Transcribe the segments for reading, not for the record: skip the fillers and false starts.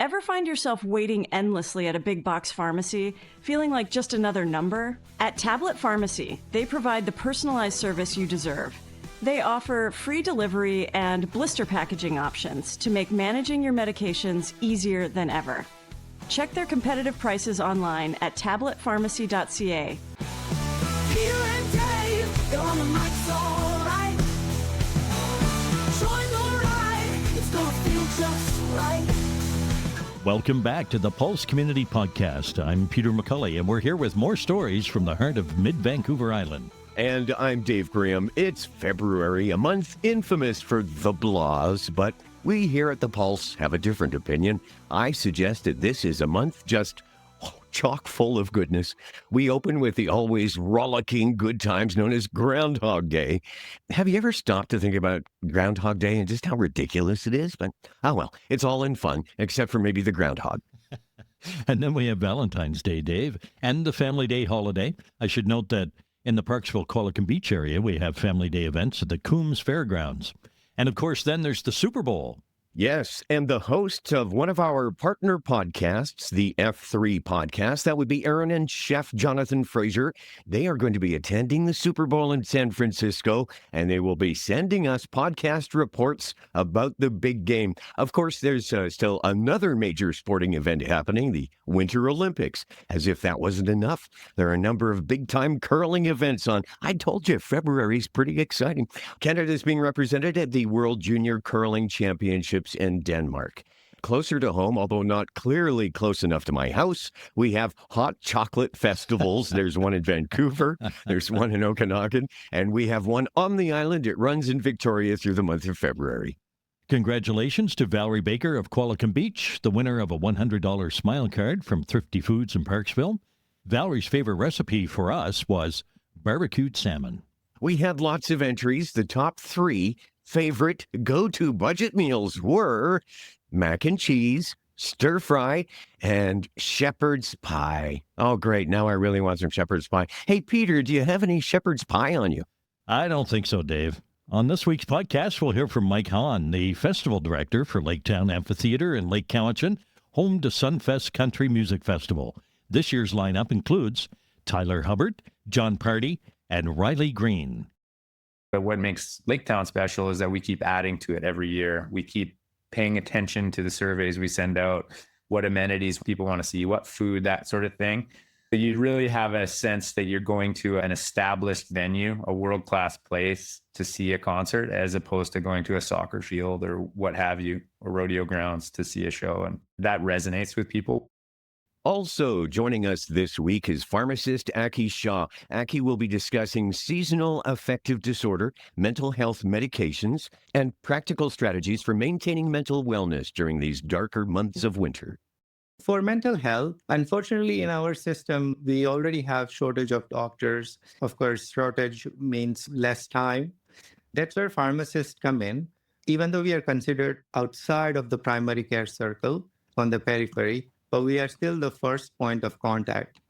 Ever find yourself waiting endlessly at a big box pharmacy, feeling like just another number? At Tablet Pharmacy, they provide the personalized service you deserve. They offer free delivery and blister packaging options to make managing your medications easier than ever. Check their competitive prices online at tabletpharmacy.ca. Peter and Dave, they're on the mic's alright. Join the ride, it's gonna feel just right. Welcome back to the Pulse Community Podcast. I'm Peter McCulley, and we're here with more stories from the heart of mid-Vancouver Island. And I'm Dave Graham. It's February, a month infamous for the blahs, but we here at the Pulse have a different opinion. I suggest that this is a month just chock full of goodness. We open with the always rollicking good times known as Groundhog Day. Have you ever stopped to think about Groundhog Day and just how ridiculous it is? But, oh well, it's all in fun, except for maybe the groundhog. And then we have Valentine's Day, Dave, and the Family Day holiday. I should note that in the Parksville-Qualicum Beach area, we have Family Day events at the Coombs Fairgrounds. And of course, then there's the Super Bowl. Yes, and the hosts of one of our partner podcasts, the F3 podcast, that would be Aaron and Chef Jonathan Fraser. They are going to be attending the Super Bowl in San Francisco, and they will be sending us podcast reports about the big game. Of course, there's still another major sporting event happening, the Winter Olympics. As if that wasn't enough, there are a number of big-time curling events on. I told you, February's pretty exciting. Canada's being represented at the World Junior Curling Championships in Denmark. Closer to home, although not clearly close enough to my house, we have hot chocolate festivals. There's one in Vancouver, there's one in Okanagan, and we have one on the island. It runs in Victoria through the month of February. Congratulations to Valerie Baker of Qualicum Beach, the winner of a $100 Smile Card from Thrifty Foods in Parksville. Valerie's favorite recipe for us was barbecued salmon. We had lots of entries. The top three favorite go-to budget meals were mac and cheese, stir fry, and shepherd's pie. Oh, great. Now I really want some shepherd's pie. Hey, Peter, do you have any shepherd's pie on you? I don't think so, Dave. On this week's podcast, we'll hear from Mike Haan, the festival director for Lake Town Amphitheatre in Lake Cowichan, home to SunFest Country Music Festival. This year's lineup includes Tyler Hubbard, John Party, and Riley Green. But what makes Lake Town special is that we keep adding to it every year. We keep paying attention to the surveys we send out, what amenities people want to see, what food, that sort of thing. But you really have a sense that you're going to an established venue, a world-class place to see a concert, as opposed to going to a soccer field or what have you, or rodeo grounds to see a show. And that resonates with people. Also joining us this week is pharmacist Aki Shah. Aki will be discussing seasonal affective disorder, mental health medications, and practical strategies for maintaining mental wellness during these darker months of winter. For mental health, unfortunately, in our system, we already have shortage of doctors. Of course, shortage means less time. That's where pharmacists come in. Even though we are considered outside of the primary care circle on the periphery, but we are still the first point of contact.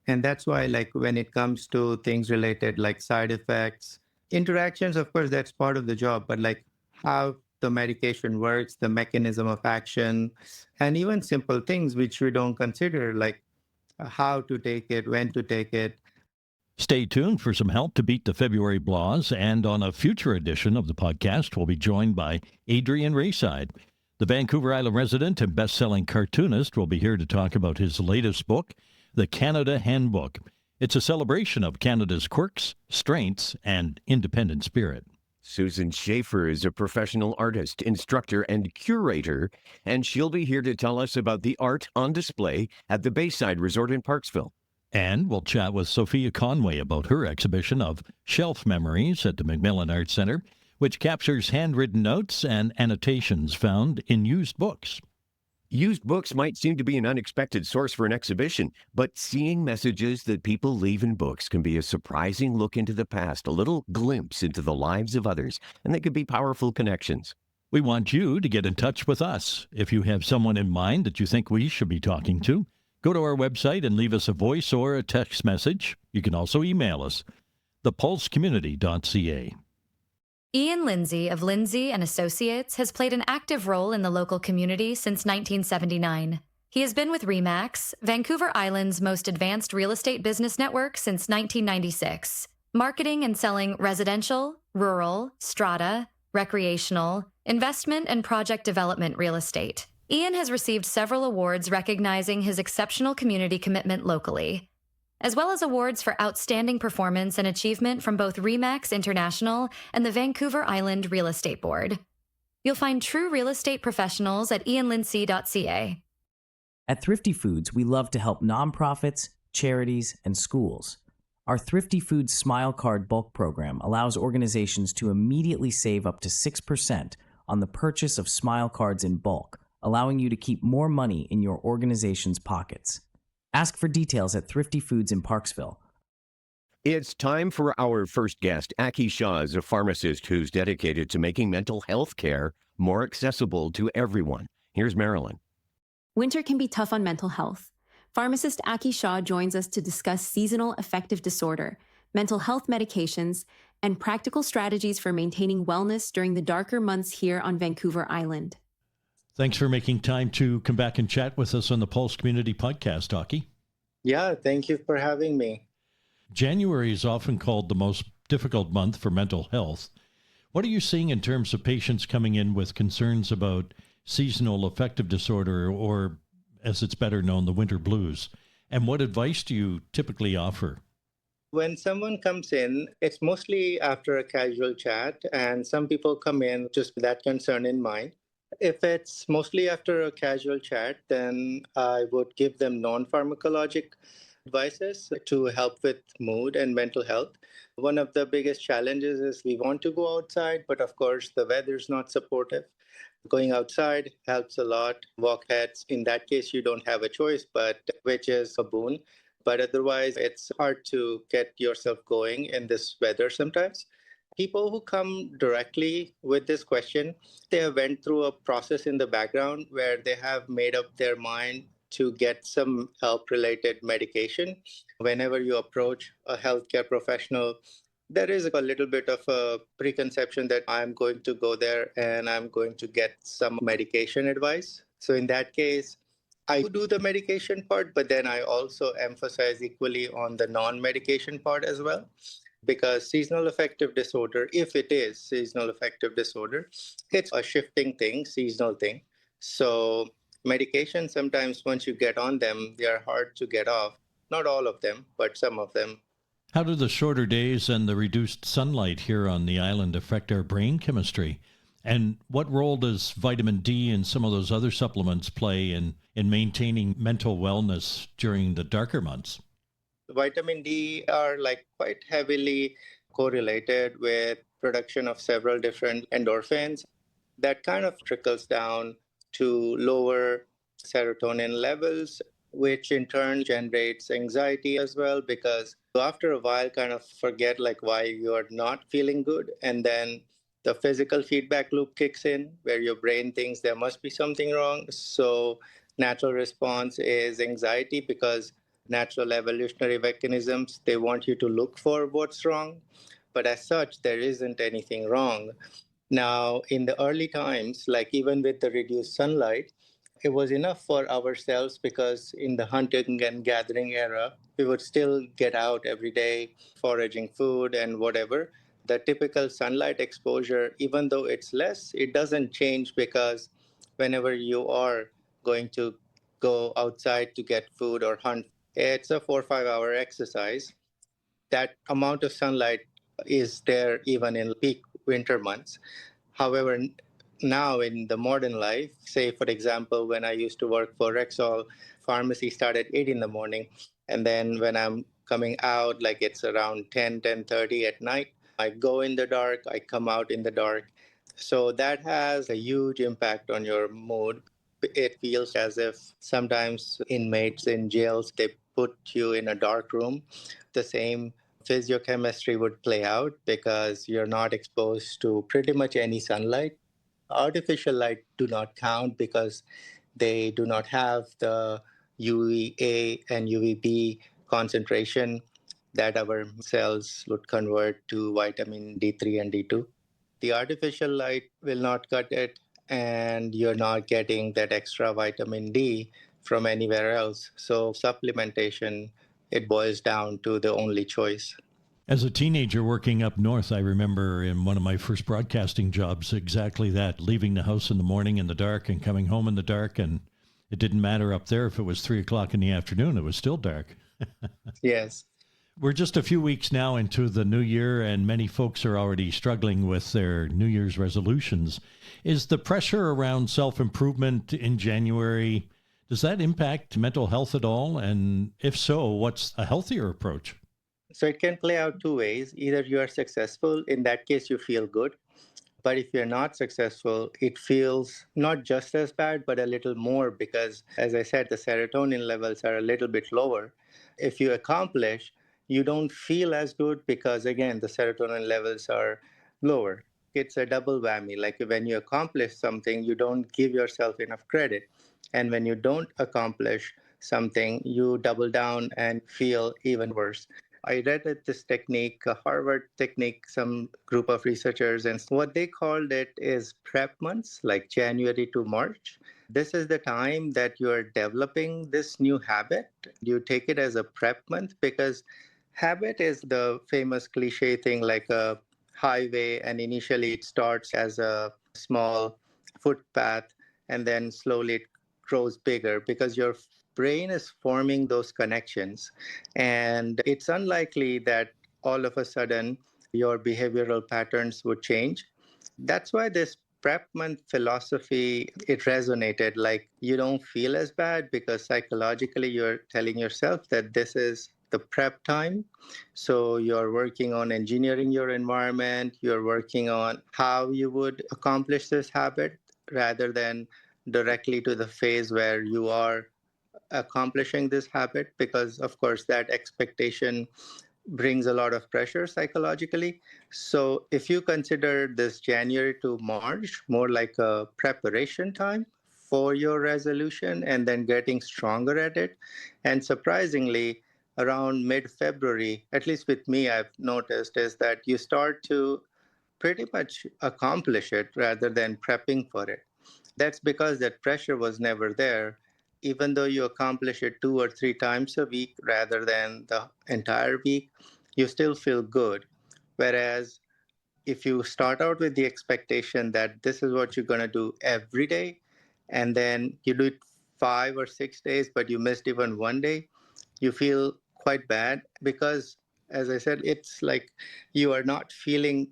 And that's why, when it comes to things related like side effects, interactions, of course, that's part of the job, but how the medication works, the mechanism of action, and even simple things which we don't consider, like how to take it, when to take it. Stay tuned for some help to beat the February blahs, and on a future edition of the podcast, we'll be joined by Adrian Rayside. The Vancouver Island resident and best-selling cartoonist will be here to talk about his latest book, The Canada Handbook. It's a celebration of Canada's quirks, strengths, and independent spirit. Susan Schaefer is a professional artist, instructor, and curator, and she'll be here to tell us about the art on display at the Bayside Resort in Parksville. And we'll chat with Sophia Conway about her exhibition of Shelf Memories at the McMillan Arts Centre, which captures handwritten notes and annotations found in used books. Used books might seem to be an unexpected source for an exhibition, but seeing messages that people leave in books can be a surprising look into the past, a little glimpse into the lives of others, and they could be powerful connections. We want you to get in touch with us. If you have someone in mind that you think we should be talking to, go to our website and leave us a voice or a text message. You can also email us, thepulsecommunity.ca. Ian Lindsay of Lindsay and Associates has played an active role in the local community since 1979. He has been with RE/MAX, Vancouver Island's most advanced real estate business network, since 1996, marketing and selling residential, rural, strata, recreational, investment, and project development real estate. Ian has received several awards recognizing his exceptional community commitment locally, as well as awards for outstanding performance and achievement from both RE/MAX International and the Vancouver Island Real Estate Board. You'll find true real estate professionals at ianlindsay.ca. At Thrifty Foods, we love to help nonprofits, charities, and schools. Our Thrifty Foods Smile Card bulk program allows organizations to immediately save up to 6% on the purchase of Smile Cards in bulk, allowing you to keep more money in your organization's pockets. Ask for details at Thrifty Foods in Parksville. It's time for our first guest. Aki Shah is a pharmacist who's dedicated to making mental health care more accessible to everyone. Here's Marilyn. Winter can be tough on mental health. Pharmacist Aki Shah joins us to discuss seasonal affective disorder, mental health medications, and practical strategies for maintaining wellness during the darker months here on Vancouver Island. Thanks for making time to come back and chat with us on the Pulse Community Podcast, Aki. Yeah, thank you for having me. January is often called the most difficult month for mental health. What are you seeing in terms of patients coming in with concerns about seasonal affective disorder, or as it's better known, the winter blues? And what advice do you typically offer? When someone comes in, it's mostly after a casual chat, and some people come in just with that concern in mind. If it's mostly after a casual chat, then I would give them non-pharmacologic advices to help with mood and mental health. One of the biggest challenges is we want to go outside, but of course the weather's not supportive. Going outside helps a lot. Walkheads, in that case, you don't have a choice, but which is a boon. But otherwise, it's hard to get yourself going in this weather sometimes. People who come directly with this question, they have went through a process in the background where they have made up their mind to get some help-related medication. Whenever you approach a healthcare professional, there is a little bit of a preconception that I'm going to go there and I'm going to get some medication advice. So in that case, I do the medication part, but then I also emphasize equally on the non-medication part as well. Because seasonal affective disorder, if it is seasonal affective disorder, it's a shifting thing, seasonal thing. So medication, sometimes once you get on them, they are hard to get off. Not all of them, but some of them. How do the shorter days and the reduced sunlight here on the island affect our brain chemistry? And what role does vitamin D and some of those other supplements play in maintaining mental wellness during the darker months? Vitamin D are like quite heavily correlated with production of several different endorphins. That kind of trickles down to lower serotonin levels, which in turn generates anxiety as well, because after a while kind of forget like why you're not feeling good. And then the physical feedback loop kicks in where your brain thinks there must be something wrong. So natural response is anxiety, because natural evolutionary mechanisms, they want you to look for what's wrong. But as such, there isn't anything wrong. Now, in the early times, like even with the reduced sunlight, it was enough for our cells, because in the hunting and gathering era, we would still get out every day, foraging food and whatever. The typical sunlight exposure, even though it's less, it doesn't change, because whenever you are going to go outside to get food or hunt, it's a 4 or 5 hour exercise. That amount of sunlight is there even in peak winter months. However, now in the modern life, say for example, when I used to work for Rexall, pharmacy started at 8 in the morning. And then when I'm coming out, like it's around 10:30 at night, I go in the dark, I come out in the dark. So that has a huge impact on your mood. It feels as if sometimes inmates in jails, they put you in a dark room. The same physiochemistry would play out, because you're not exposed to pretty much any sunlight. Artificial light do not count, because they do not have the UVA and UVB concentration that our cells would convert to vitamin D3 and D2. The artificial light will not cut it, and you're not getting that extra vitamin D from anywhere else. So supplementation, it boils down to the only choice. As a teenager working up north, I remember in one of my first broadcasting jobs exactly that, leaving the house in the morning in the dark and coming home in the dark. And it didn't matter up there if it was 3 o'clock in the afternoon, it was still dark. Yes. We're just a few weeks now into the new year, and many folks are already struggling with their New Year's resolutions. Is the pressure around self-improvement in January, does that impact mental health at all? And if so, what's a healthier approach? So it can play out two ways. Either you are successful, in that case, you feel good. But if you're not successful, it feels not just as bad, but a little more because, as I said, the serotonin levels are a little bit lower. If you accomplish, you don't feel as good because, again, the serotonin levels are lower. It's a double whammy. Like when you accomplish something, you don't give yourself enough credit. And when you don't accomplish something, you double down and feel even worse. I read that this technique, a Harvard technique, some group of researchers, and what they called it is prep months, like January to March. This is the time that you're developing this new habit. You take it as a prep month because habit is the famous cliche thing like a highway, and initially it starts as a small footpath and then slowly it grows bigger because your brain is forming those connections. And it's unlikely that all of a sudden your behavioral patterns would change. That's why this prep month philosophy, it resonated. Like you don't feel as bad because psychologically you're telling yourself that this is the prep time. So you're working on engineering your environment, you're working on how you would accomplish this habit rather than directly to the phase where you are accomplishing this habit, because of course that expectation brings a lot of pressure psychologically. So if you consider this January to March more like a preparation time for your resolution and then getting stronger at it, and surprisingly around mid-February, at least with me, I've noticed is that you start to pretty much accomplish it rather than prepping for it. That's because that pressure was never there. Even though you accomplish it 2 or 3 times a week rather than the entire week, you still feel good. Whereas if you start out with the expectation that this is what you're going to do every day, and then you do it 5 or 6 days, but you missed even one day, you feel quite bad because, as I said, it's like you are not feeling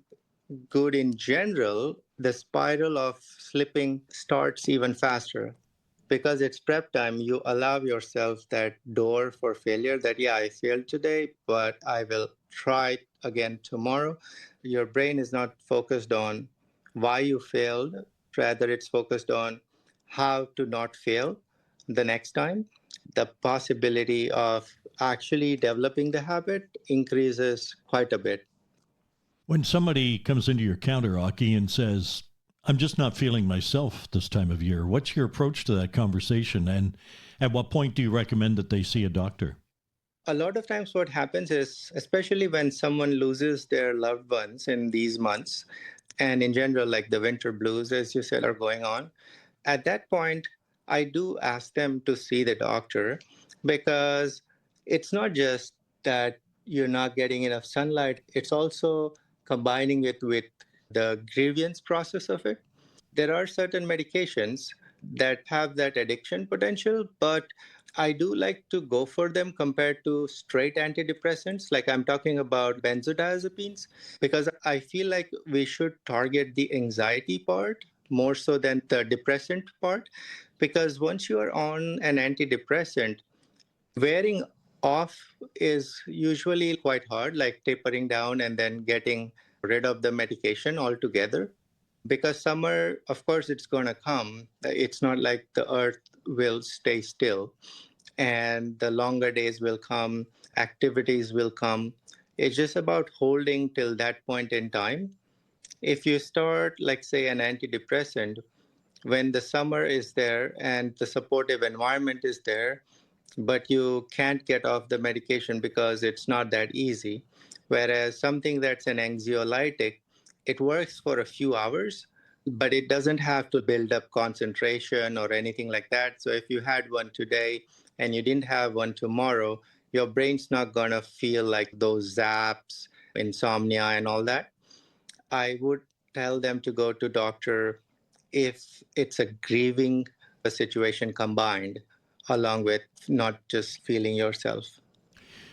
good in general. The spiral of slipping starts even faster. Because it's prep time, you allow yourself that door for failure that, yeah, I failed today, but I will try again tomorrow. Your brain is not focused on why you failed, rather, it's focused on how to not fail the next time. The possibility of actually developing the habit increases quite a bit. When somebody comes into your counter, Aki, and says, I'm just not feeling myself this time of year, what's your approach to that conversation? And at what point do you recommend that they see a doctor? A lot of times what happens is, especially when someone loses their loved ones in these months, and in general, like the winter blues, as you said, are going on, at that point, I do ask them to see the doctor because it's not just that you're not getting enough sunlight, it's also combining it with the grievance process of it. There are certain medications that have that addiction potential, but I do like to go for them compared to straight antidepressants. Like I'm talking about benzodiazepines, because I feel like we should target the anxiety part more so than the depressant part. Because once you are on an antidepressant, wearing off is usually quite hard, like tapering down and then getting rid of the medication altogether. Because summer, of course, it's going to come. It's not like the earth will stay still and the longer days will come, activities will come. It's just about holding till that point in time. If you start, like, say, an antidepressant, when the summer is there and the supportive environment is there, but you can't get off the medication because it's not that easy. Whereas something that's an anxiolytic, It works for a few hours, but it doesn't have to build up concentration or anything like that. So if you had one today and you didn't have one tomorrow, your brain's not going to feel like those zaps, insomnia, and all that. I would tell them to go to doctor if it's a grieving situation combined, along with not just feeling yourself.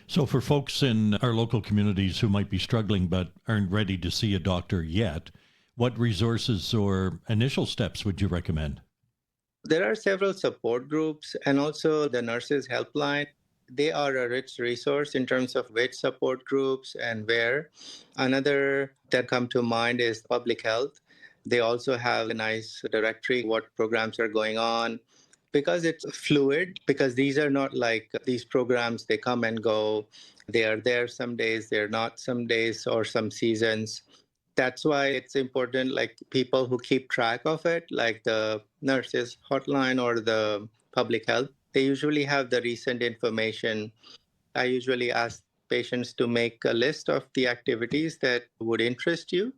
So, for folks in our local communities who might be struggling but aren't ready to see a doctor yet, what resources or initial steps would you recommend? There are several support groups and also the nurses helpline. They are a rich resource in terms of which support groups and where. Another that come to mind is public health. They also have a nice directory, what programs are going on. Because it's fluid, because these are not like these programs, they come and go. They are there some days, they're not some days or some seasons. That's why it's important, like people who keep track of it, like the nurses hotline or the public health, they usually have the recent information. I usually ask patients to make a list of the activities that would interest you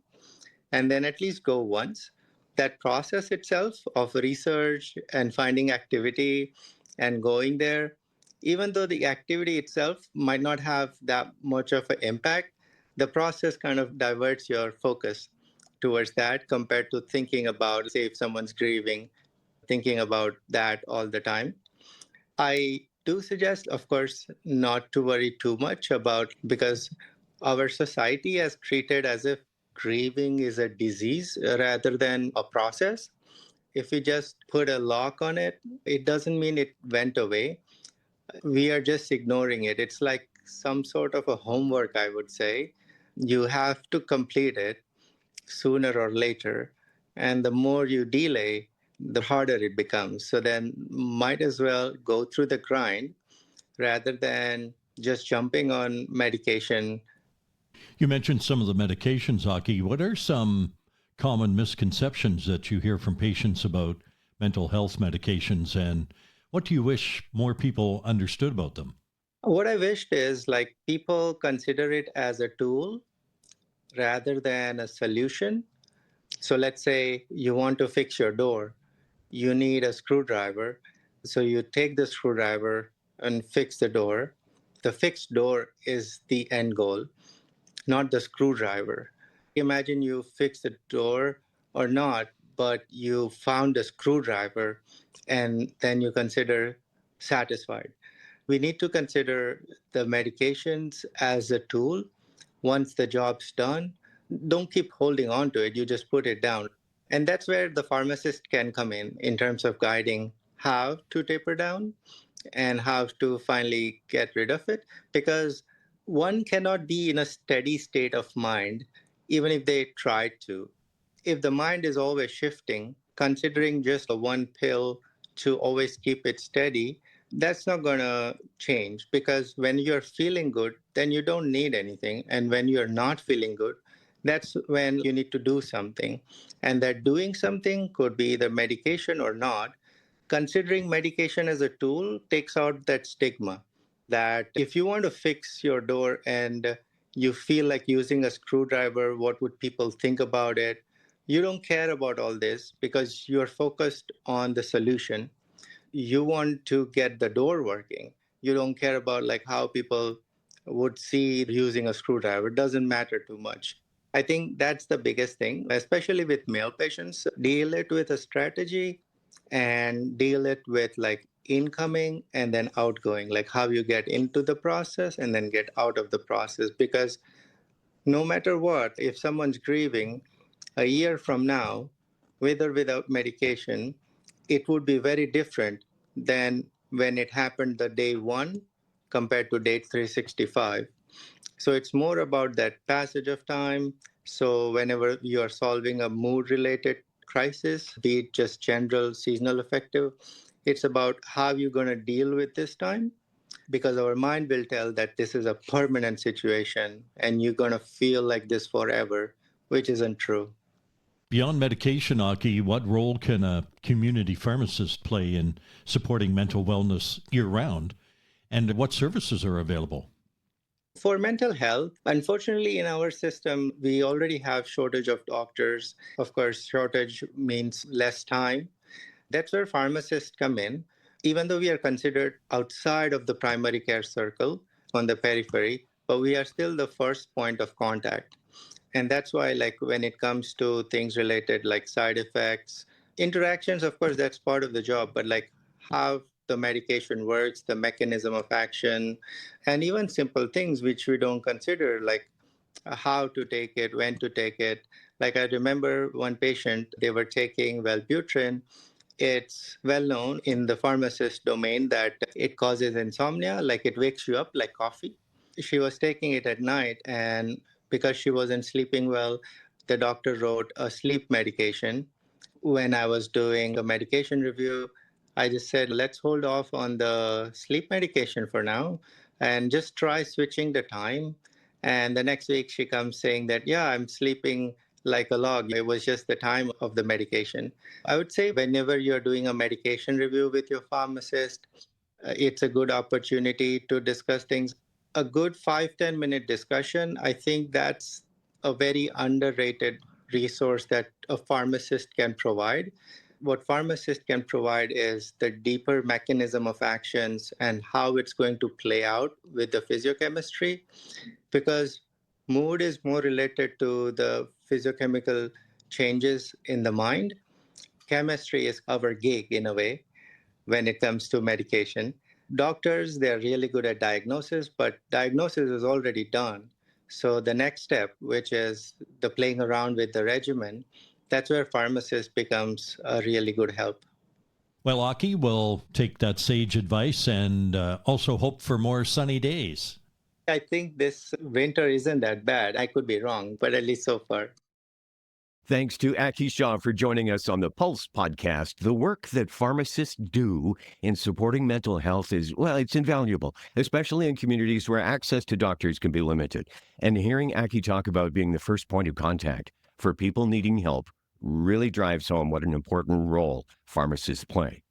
and then at least go once. That process itself of research and finding activity and going there, even though the activity itself might not have that much of an impact, the process kind of diverts your focus towards that compared to thinking about, say, if someone's grieving, thinking about that all the time. I do suggest, of course, not to worry too much about, because our society has treated as if grieving is a disease rather than a process. If we just put a lock on it, it doesn't mean it went away. We are just ignoring it. It's like some sort of a homework, I would say. You have to complete it sooner or later. And the more you delay, the harder it becomes. So then might as well go through the grind rather than just jumping on medication. You mentioned some of the medications, Aki. What are some common misconceptions that you hear from patients about mental health medications, and what do you wish more people understood about them? What I wished is like people consider it as a tool rather than a solution. So let's say you want to fix your door, you need a screwdriver. So you take the screwdriver and fix the door. The fixed door is the end goal, not the screwdriver. Imagine you fix the door or not, but you found a screwdriver and then you consider satisfied. We need to consider the medications as a tool. Once the job's done, don't keep holding on to it, you just put it down. And that's where the pharmacist can come in terms of guiding how to taper down and how to finally get rid of it. Because one cannot be in a steady state of mind, even if they try to. If the mind is always shifting, considering just a one pill to always keep it steady, that's not going to change, because when you're feeling good, then you don't need anything. And when you're not feeling good, that's when you need to do something. And that doing something could be either medication or not. Considering medication as a tool takes out that stigma that if you want to fix your door and you feel like using a screwdriver, what would people think about it? You don't care about all this because you're focused on the solution. You want to get the door working. You don't care about like how people would see using a screwdriver. It doesn't matter too much. I think that's the biggest thing, especially with male patients. Deal it with a strategy and deal it with like incoming and then outgoing, like how you get into the process and then get out of the process. Because no matter what, if someone's grieving a year from now, with or without medication, it would be very different than when it happened the day one compared to date 365. So it's more about that passage of time. So whenever you are solving a mood related crisis, be it just general seasonal affective, it's about how you're going to deal with this time, because our mind will tell that this is a permanent situation and you're going to feel like this forever, which isn't true. Beyond medication, Aki, what role can a community pharmacist play in supporting mental wellness year-round, and what services are available? For mental health, unfortunately, in our system, we already have shortage of doctors. Of course, shortage means less time. That's where pharmacists come in. Even though we are considered outside of the primary care circle on the periphery, but we are still the first point of contact. And that's why, like, when it comes to things related like side effects, interactions, of course, that's part of the job, but like how the medication works, the mechanism of action, and even simple things which we don't consider, like how to take it, when to take it. Like I remember one patient, they were taking Wellbutrin. It's well known in the pharmacist domain that it causes insomnia, like it wakes you up like coffee. She was taking it at night, and because she wasn't sleeping well, the doctor wrote a sleep medication. When I was doing a medication review, I just said, let's hold off on the sleep medication for now and just try switching the time. And the next week, she comes saying that, yeah, I'm sleeping like a log. It was just the time of the medication. I would say, whenever you're doing a medication review with your pharmacist, it's a good opportunity to discuss things. A good 5-10 minute discussion, I think that's a very underrated resource that a pharmacist can provide. What pharmacist can provide is the deeper mechanism of actions and how it's going to play out with the physiochemistry, because mood is more related to the physiochemical changes in the mind. Chemistry is our gig in a way when it comes to medication. Doctors, they're really good at diagnosis, but diagnosis is already done. So the next step, which is the playing around with the regimen, that's where pharmacist becomes a really good help. Well, Aki, we'll take that sage advice and also hope for more sunny days. I think this winter isn't that bad. I could be wrong, but at least so far. Thanks to Aki Shah for joining us on the Pulse podcast. The work that pharmacists do in supporting mental health is, well, it's invaluable, especially in communities where access to doctors can be limited. And hearing Aki talk about being the first point of contact for people needing help really drives home what an important role pharmacists play.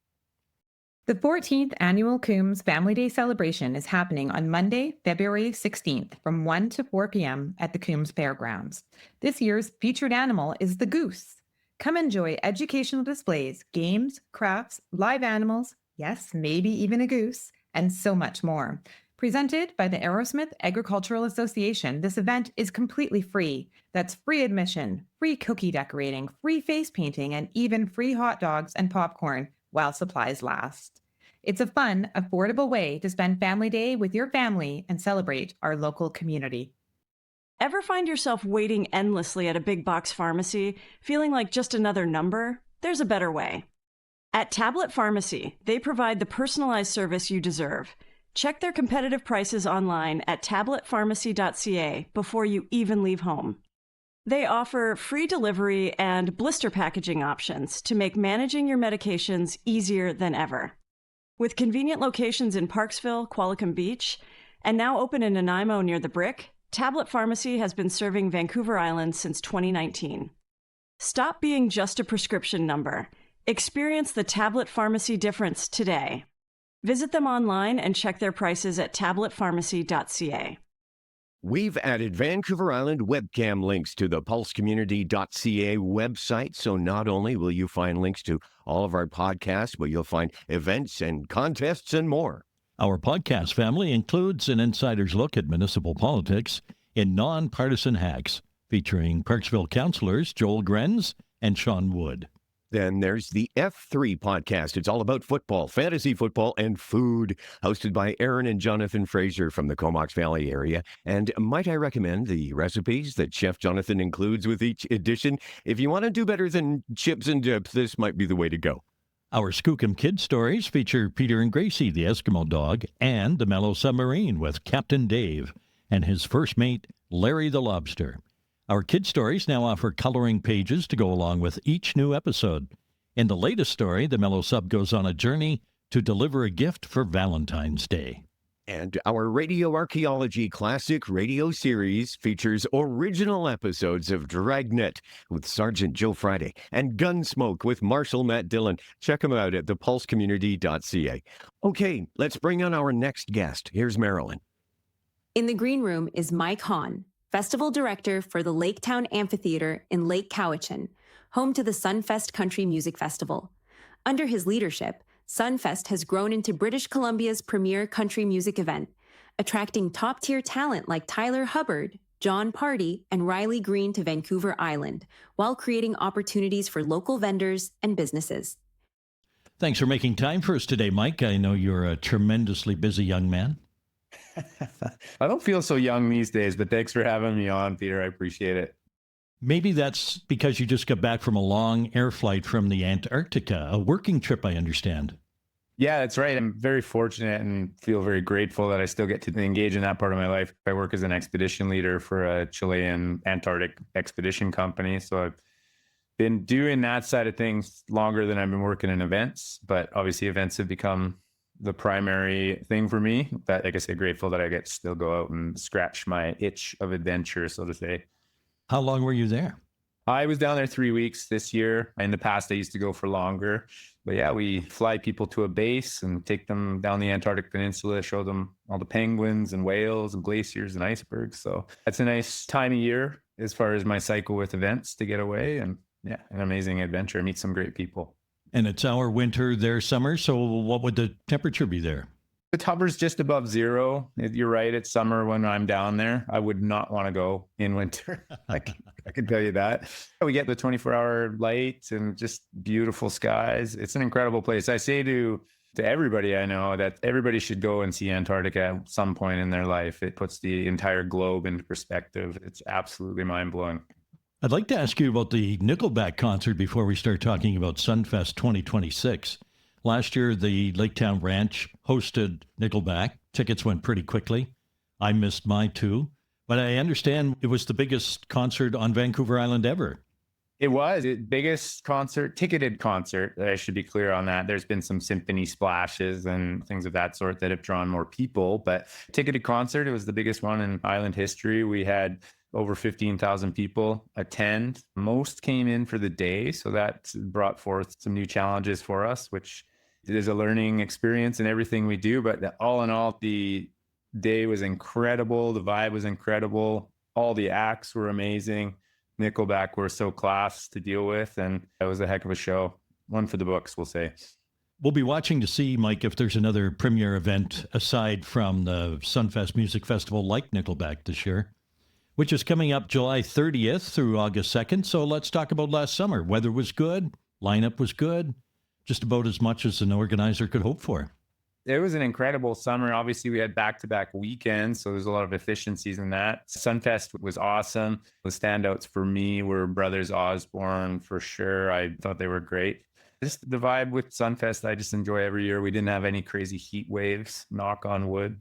The 14th Annual Coombs Family Day celebration is happening on Monday, February 16th from 1 to 4 p.m. at the Coombs Fairgrounds. This year's featured animal is the goose. Come enjoy educational displays, games, crafts, live animals, yes, maybe even a goose, and so much more. Presented by the Aerosmith Agricultural Association, this event is completely free. That's free admission, free cookie decorating, free face painting, and even free hot dogs and popcorn while supplies last. It's a fun, affordable way to spend Family Day with your family and celebrate our local community. Ever find yourself waiting endlessly at a big box pharmacy, feeling like just another number? There's a better way. At Tablet Pharmacy, they provide the personalized service you deserve. Check their competitive prices online at tabletpharmacy.ca before you even leave home. They offer free delivery and blister packaging options to make managing your medications easier than ever. With convenient locations in Parksville, Qualicum Beach, and now open in Nanaimo near the Brick, Tablet Pharmacy has been serving Vancouver Island since 2019. Stop being just a prescription number. Experience the Tablet Pharmacy difference today. Visit them online and check their prices at tabletpharmacy.ca. We've added Vancouver Island webcam links to the pulsecommunity.ca website, so not only will you find links to all of our podcasts, but you'll find events and contests and more. Our podcast family includes an insider's look at municipal politics in nonpartisan hacks, featuring Parksville councillors Joel Grenz and Sean Wood. Then there's the F3 podcast. It's all about football, fantasy football, and food, hosted by Aaron and Jonathan Fraser from the Comox Valley area. And might I recommend the recipes that Chef Jonathan includes with each edition? If you want to do better than chips and dips, this might be the way to go. Our Skookum Kid Stories feature Peter and Gracie, the Eskimo dog, and the Mellow Submarine with Captain Dave and his first mate, Larry the Lobster. Our Kid Stories now offer coloring pages to go along with each new episode. In the latest story, the Mellow Sub goes on a journey to deliver a gift for Valentine's Day. And our Radio Archaeology Classic radio series features original episodes of Dragnet with Sergeant Joe Friday and Gunsmoke with Marshal Matt Dillon. Check them out at thepulsecommunity.ca. Okay, let's bring on our next guest. Here's Marilyn. In the green room is Mike Haan, Festival Director for the Lake Town Amphitheatre in Lake Cowichan, home to the SunFest Country Music Festival. Under his leadership, SunFest has grown into British Columbia's premier country music event, attracting top-tier talent like Tyler Hubbard, John Party, and Riley Green to Vancouver Island, while creating opportunities for local vendors and businesses. Thanks for making time for us today, Mike. I know you're a tremendously busy young man. I don't feel so young these days, but thanks for having me on, Peter. I appreciate it. Maybe that's because you just got back from a long air flight from the Antarctica, a working trip, I understand. Yeah, that's right. I'm very fortunate and feel very grateful that I still get to engage in that part of my life. I work as an expedition leader for a Chilean Antarctic expedition company. So I've been doing that side of things longer than I've been working in events, but obviously events have become the primary thing for me. But like I say, grateful that I get to still go out and scratch my itch of adventure, so to say. How long were you there? I was down there 3 weeks this year. In the past, I used to go for longer. But yeah, we fly people to a base and take them down the Antarctic Peninsula, show them all the penguins and whales and glaciers and icebergs. So that's a nice time of year as far as my cycle with events to get away. And yeah, an amazing adventure. Meet some great people. And it's our winter, their summer. So what would the temperature be there? It hovers just above zero. You're right. It's summer when I'm down there. I would not want to go in winter. I can tell you that. We get the 24-hour light and just beautiful skies. It's an incredible place. I say to everybody I know that everybody should go and see Antarctica at some point in their life. It puts the entire globe into perspective. It's absolutely mind-blowing. I'd like to ask you about the Nickelback concert before we start talking about SunFest 2026. Last year, the Lake Town Ranch hosted Nickelback. Tickets went pretty quickly. I missed mine too. But I understand it was the biggest concert on Vancouver Island ever. It was the biggest concert, ticketed concert. I should be clear on that. There's been some symphony splashes and things of that sort that have drawn more people. But ticketed concert, it was the biggest one in island history. We had over 15,000 people attend. Most came in for the day. So that brought forth some new challenges for us, which is a learning experience in everything we do. But all in all, the day was incredible. The vibe was incredible. All the acts were amazing. Nickelback were so class to deal with. And it was a heck of a show. One for the books, we'll say. We'll be watching to see, Mike, if there's another premier event aside from the SunFest Music Festival like Nickelback this year, which is coming up July 30th through August 2nd. So let's talk about last summer. Weather was good. Lineup was good. Just about as much as an organizer could hope for. It was an incredible summer. Obviously, we had back-to-back weekends, so there's a lot of efficiencies in that. SunFest was awesome. The standouts for me were Brothers Osborne, for sure. I thought they were great. Just the vibe with SunFest, I just enjoy every year. We didn't have any crazy heat waves, knock on wood,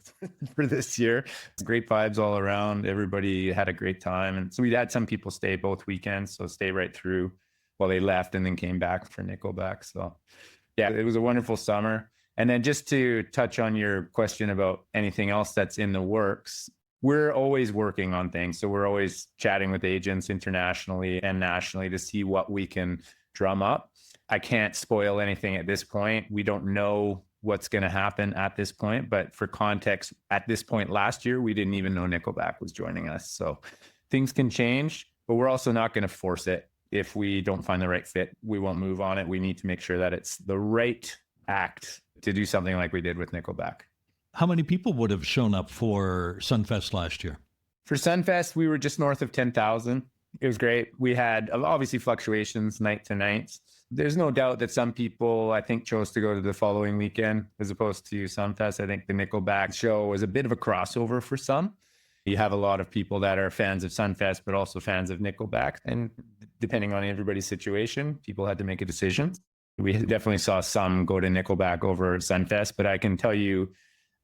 for this year. Great vibes all around. Everybody had a great time. And so we had some people stay both weekends, so stay right through while they left and then came back for Nickelback. So yeah, it was a wonderful summer. And then just to touch on your question about anything else that's in the works, we're always working on things. So we're always chatting with agents internationally and nationally to see what we can drum up. I can't spoil anything at this point. We don't know what's going to happen at this point. But for context, at this point last year, we didn't even know Nickelback was joining us. So things can change, but we're also not going to force it. If we don't find the right fit, we won't move on it. We need to make sure that it's the right act to do something like we did with Nickelback. How many people would have shown up for SunFest last year? For SunFest, we were just north of 10,000. It was great. We had obviously fluctuations night to night. There's no doubt that some people, I think, chose to go to the following weekend as opposed to SunFest. I think the Nickelback show was a bit of a crossover for some. You have a lot of people that are fans of SunFest, but also fans of Nickelback. And depending on everybody's situation, people had to make a decision. We definitely saw some go to Nickelback over SunFest, but I can tell you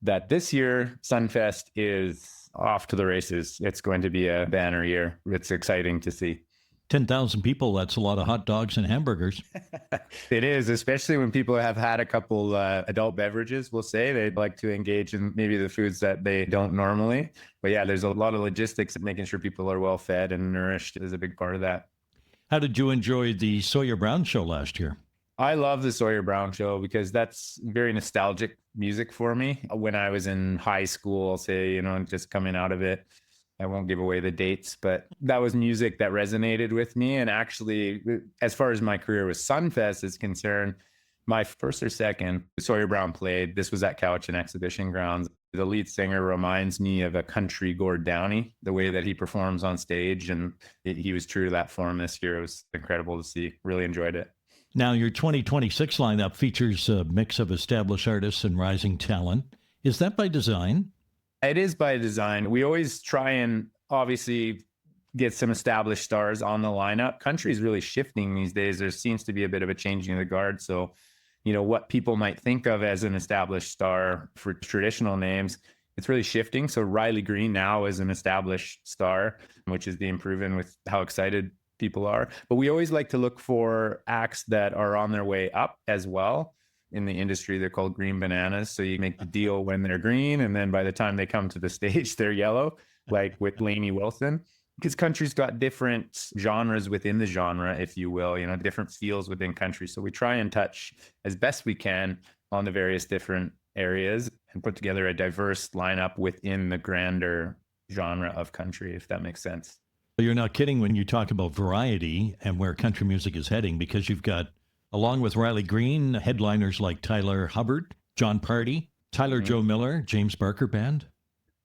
that this year, SunFest is off to the races. It's going to be a banner year. It's exciting to see. 10,000 people, that's a lot of hot dogs and hamburgers. It is, especially when people have had a couple adult beverages, we'll say. They'd like to engage in maybe the foods that they don't normally. But yeah, there's a lot of logistics of making sure people are well fed and nourished is a big part of that. How did you enjoy the Sawyer Brown show last year? I love the Sawyer Brown show because that's very nostalgic music for me. When I was in high school, I'll say, just coming out of it, I won't give away the dates, but that was music that resonated with me. And actually, as far as my career with SunFest is concerned, my first or second Sawyer Brown played, this was at Couch and Exhibition Grounds. The lead singer reminds me of a country Gord Downey, the way that he performs on stage. And he was true to that form this year. It was incredible to see. Really enjoyed it. Now, your 2026 lineup features a mix of established artists and rising talent. Is that by design? It is by design. We always try and obviously get some established stars on the lineup. Country is really shifting these days. There seems to be a bit of a changing of the guard. So, what people might think of as an established star for traditional names, it's really shifting. So Riley Green now is an established star, which is being proven with how excited people are. But we always like to look for acts that are on their way up as well. In the industry, they're called green bananas. So you make the deal when they're green, and then by the time they come to the stage, they're yellow, like with Lainey Wilson. Because country's got different genres within the genre, if you will, different feels within country. So we try and touch as best we can on the various different areas and put together a diverse lineup within the grander genre of country, if that makes sense. You're not kidding when you talk about variety and where country music is heading, because you've got, along with Riley Green, headliners like Tyler Hubbard, John Party, Tyler Joe Miller, James Barker Band.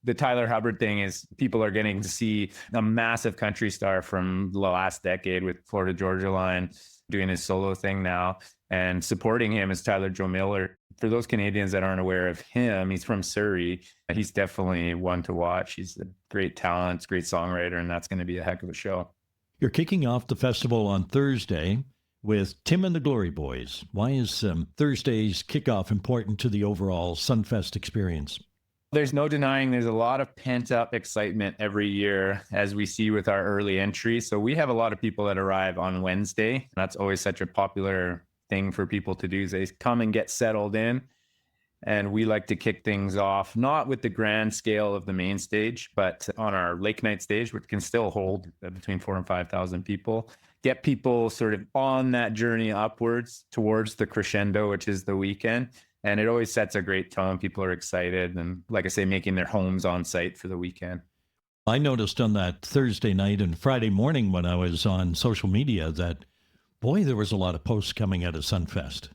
The Tyler Hubbard thing is people are getting to see a massive country star from the last decade with Florida Georgia Line doing his solo thing now, and supporting him is Tyler Joe Miller. For those Canadians that aren't aware of him, he's from Surrey. He's definitely one to watch. He's a great talent, great songwriter, and that's going to be a heck of a show. You're kicking off the festival on Thursday with Tim and the Glory Boys. Why is Thursday's kickoff important to the overall SunFest experience? There's no denying there's a lot of pent-up excitement every year, as we see with our early entry. So we have a lot of people that arrive on Wednesday. That's always such a popular thing for people to do, is they come and get settled in. And we like to kick things off, not with the grand scale of the main stage, but on our lake night stage, which can still hold between 4,000 and 5,000 people. Get people sort of on that journey upwards towards the crescendo, which is the weekend. And it always sets a great tone. People are excited and, like I say, making their homes on site for the weekend. I noticed on that Thursday night and Friday morning when I was on social media that, boy, there was a lot of posts coming out of SunFest.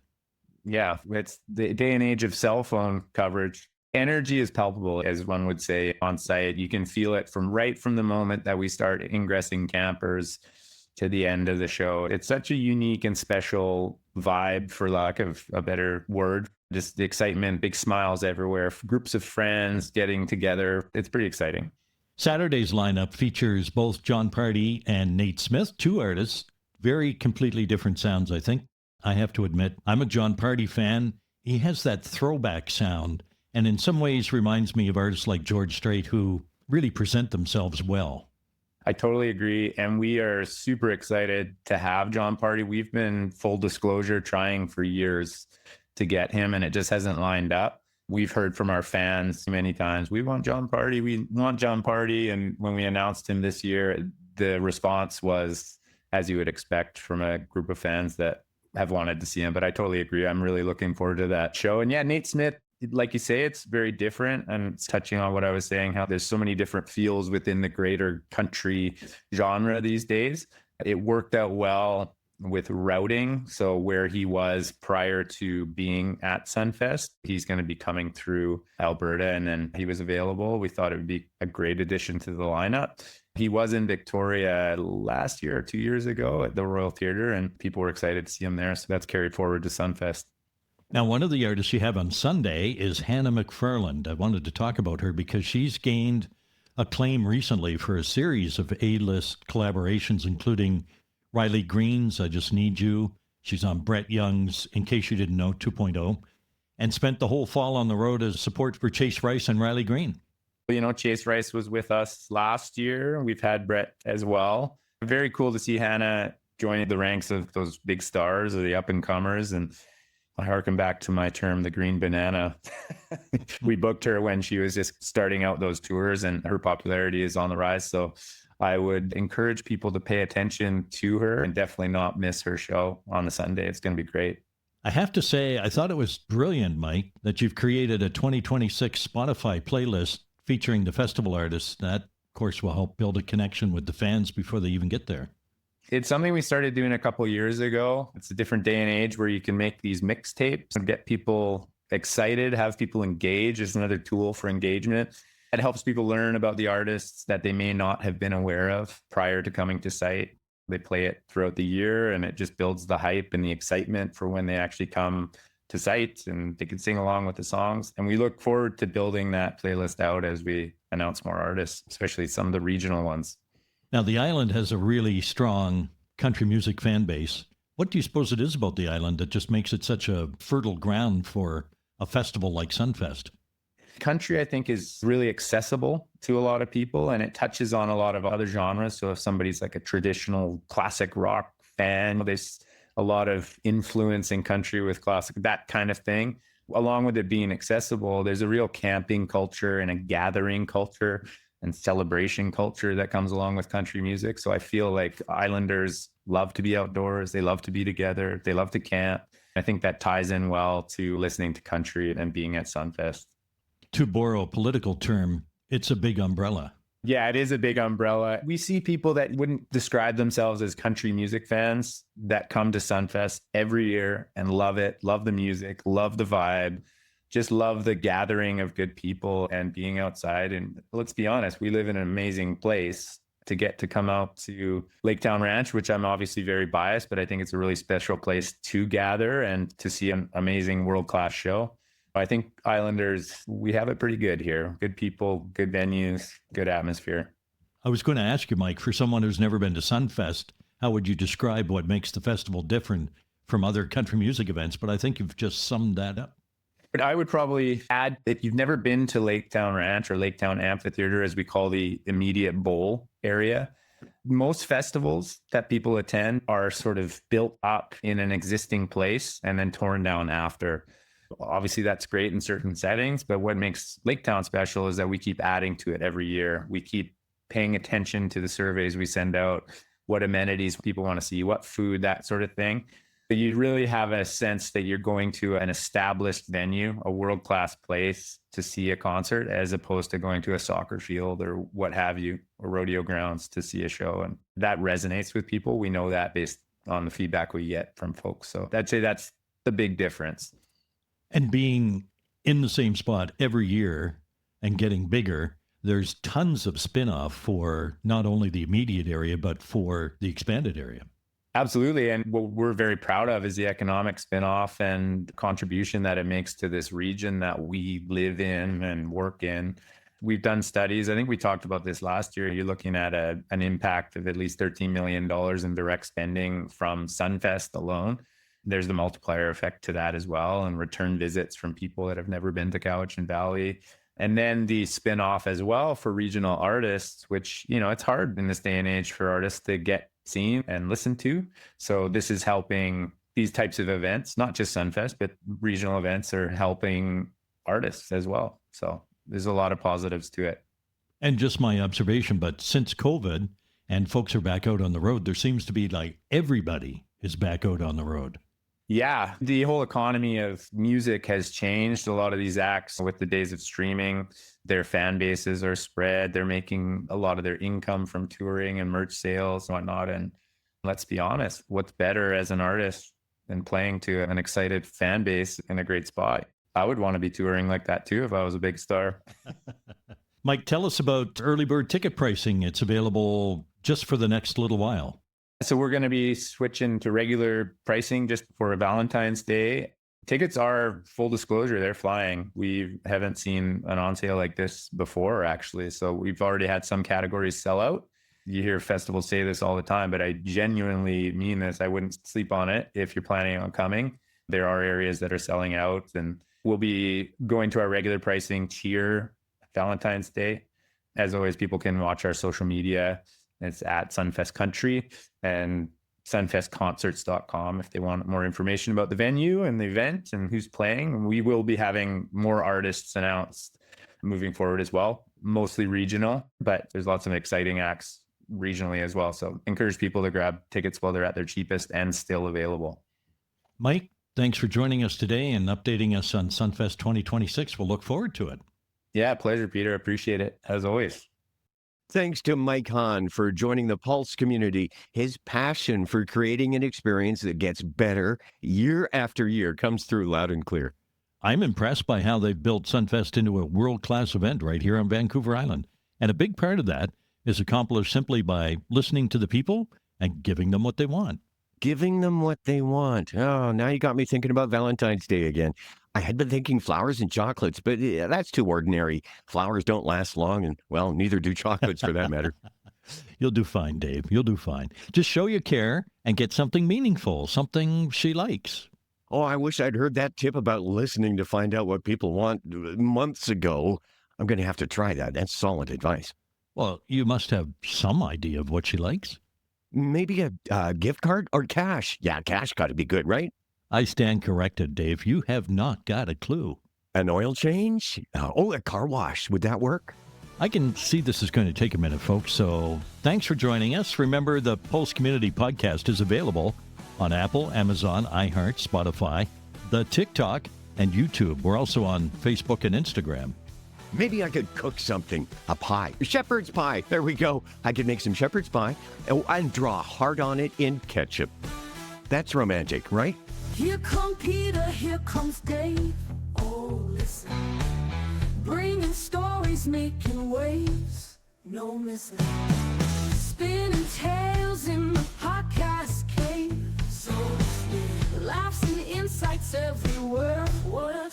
Yeah, it's the day and age of cell phone coverage. Energy is palpable, as one would say, on site. You can feel it from the moment that we start ingressing campers to the end of the show. It's such a unique and special vibe, for lack of a better word. Just the excitement, big smiles everywhere, groups of friends getting together. It's pretty exciting. Saturday's lineup features both John Party and Nate Smith, two artists, very completely different sounds, I think. I have to admit, I'm a John Party fan. He has that throwback sound, and in some ways reminds me of artists like George Strait, who really present themselves well. I totally agree. And we are super excited to have John Party. We've been, full disclosure, trying for years to get him, and it just hasn't lined up. We've heard from our fans many times, we want John Party, we want John Party. And when we announced him this year, the response was, as you would expect from a group of fans that have wanted to see him. But I totally agree. I'm really looking forward to that show. And yeah, Nate Smith, like you say, it's very different. And it's touching on what I was saying, how there's so many different feels within the greater country genre these days. It worked out well with routing. So where he was prior to being at SunFest, he's going to be coming through Alberta, and then he was available. We thought it would be a great addition to the lineup. He was in Victoria last year or 2 years ago at the Royal Theatre, and people were excited to see him there. So that's carried forward to SunFest. Now, one of the artists you have on Sunday is Hannah McFarland. I wanted to talk about her because she's gained acclaim recently for a series of A-list collaborations, including Riley Green's I Just Need You. She's on Brett Young's In Case You Didn't Know 2.0, and spent the whole fall on the road as support for Chase Rice and Riley Green. You know, Chase Rice was with us last year. We've had Brett as well. Very cool to see Hannah joining the ranks of those big stars or the up-and-comers. And I harken back to my term, the green banana. We booked her when she was just starting out those tours, and her popularity is on the rise. So I would encourage people to pay attention to her and definitely not miss her show on the Sunday. It's going to be great. I have to say, I thought it was brilliant, Mike, that you've created a 2026 Spotify playlist featuring the festival artists. That, of course, will help build a connection with the fans before they even get there. It's something we started doing a couple years ago. It's a different day and age where you can make these mixtapes and get people excited, have people engage. It's another tool for engagement. It helps people learn about the artists that they may not have been aware of prior to coming to site. They play it throughout the year, and it just builds the hype and the excitement for when they actually come to site and they can sing along with the songs. And we look forward to building that playlist out as we announce more artists, especially some of the regional ones. Now, the island has a really strong country music fan base. What do you suppose it is about the island that just makes it such a fertile ground for a festival like SunFest? Country, I think, is really accessible to a lot of people, and it touches on a lot of other genres. So if somebody's like a traditional classic rock fan, there's a lot of influence in country with classic, that kind of thing. Along with it being accessible, there's a real camping culture and a gathering culture and celebration culture that comes along with country music. So I feel like Islanders love to be outdoors. They love to be together. They love to camp. I think that ties in well to listening to country and being at SunFest. To borrow a political term, it's a big umbrella. Yeah, it is a big umbrella. We see people that wouldn't describe themselves as country music fans that come to SunFest every year and love it, love the music, love the vibe, just love the gathering of good people and being outside. And let's be honest, we live in an amazing place. To get to come out to Lake Town Ranch, which I'm obviously very biased, but I think it's a really special place to gather and to see an amazing world-class show. I think Islanders, we have it pretty good here. Good people, good venues, good atmosphere. I was going to ask you, Mike, for someone who's never been to SunFest, how would you describe what makes the festival different from other country music events? But I think you've just summed that up. But I would probably add that you've never been to Lake Town Ranch or Lake Town Amphitheatre, as we call the immediate bowl area. Most festivals that people attend are sort of built up in an existing place and then torn down after. Obviously, that's great in certain settings, but what makes Lake Town special is that we keep adding to it every year. We keep paying attention to the surveys we send out, what amenities people want to see, what food, that sort of thing. But you really have a sense that you're going to an established venue, a world-class place to see a concert, as opposed to going to a soccer field or what have you, or rodeo grounds to see a show. And that resonates with people. We know that based on the feedback we get from folks. So I'd say that's the big difference. And being in the same spot every year and getting bigger, there's tons of spin-off for not only the immediate area, but for the expanded area. Absolutely. And what we're very proud of is the economic spinoff and contribution that it makes to this region that we live in and work in. We've done studies. I think we talked about this last year. You're looking at an impact of at least $13 million in direct spending from SunFest alone. There's the multiplier effect to that as well, and return visits from people that have never been to Cowichan Valley. And then the spin-off as well for regional artists, which, you know, it's hard in this day and age for artists to get seen and listened to. So this is helping these types of events, not just SunFest, but regional events are helping artists as well. So there's a lot of positives to it. And just my observation, but since COVID and folks are back out on the road, there seems to be like everybody is back out on the road. Yeah, the whole economy of music has changed. A lot of these acts with the days of streaming, their fan bases are spread. They're making a lot of their income from touring and merch sales and whatnot. And let's be honest, what's better as an artist than playing to an excited fan base in a great spot? I would want to be touring like that too if I was a big star. Mike, tell us about early bird ticket pricing. It's available just for the next little while. So we're going to be switching to regular pricing just for Valentine's Day. Tickets are, full disclosure, they're flying. We haven't seen an on sale like this before, actually. So we've already had some categories sell out. You hear festivals say this all the time, but I genuinely mean this. I wouldn't sleep on it if you're planning on coming. There are areas that are selling out, and we'll be going to our regular pricing tier Valentine's Day. As always, people can watch our social media. It's at SunFest Country and sunfestconcerts.com if they want more information about the venue and the event and who's playing. We will be having more artists announced moving forward as well, mostly regional, but there's lots of exciting acts regionally as well. So encourage people to grab tickets while they're at their cheapest and still available. Mike, Thanks for joining us today and updating us on SunFest 2026. We'll look forward to it. Yeah, pleasure, Peter. Appreciate it, as always. Thanks to Mike Haan for joining the Pulse community. His passion for creating an experience that gets better year after year comes through loud and clear. I'm impressed by how they've built SunFest into a world-class event right here on Vancouver Island. And a big part of that is accomplished simply by listening to the people and giving them what they want. Giving them what they want. Oh, now you got me thinking about Valentine's Day again. I had been thinking flowers and chocolates, but that's too ordinary. Flowers don't last long, and, well, neither do chocolates for that matter. You'll do fine, Dave. You'll do fine. Just show you care and get something meaningful, something she likes. Oh, I wish I'd heard that tip about listening to find out what people want months ago. I'm going to have to try that. That's solid advice. Well, you must have some idea of what she likes. Maybe a gift card or cash. Yeah, cash got to be good, right? I stand corrected, Dave. You have not got a clue. An oil change? A car wash. Would that work? I can see this is going to take a minute, folks, so thanks for joining us. Remember, the Pulse Community Podcast is available on Apple, Amazon, iHeart, Spotify, the TikTok, and YouTube. We're also on Facebook and Instagram. Maybe I could cook something. A pie. Shepherd's pie. There we go. I could make some shepherd's pie and draw a heart on it in ketchup. That's romantic, right? Here come Peter, here comes Dave. Oh, listen. Bringing stories, making waves. No missing. Spinning tales in the podcast cave. So laughs and insights everywhere. What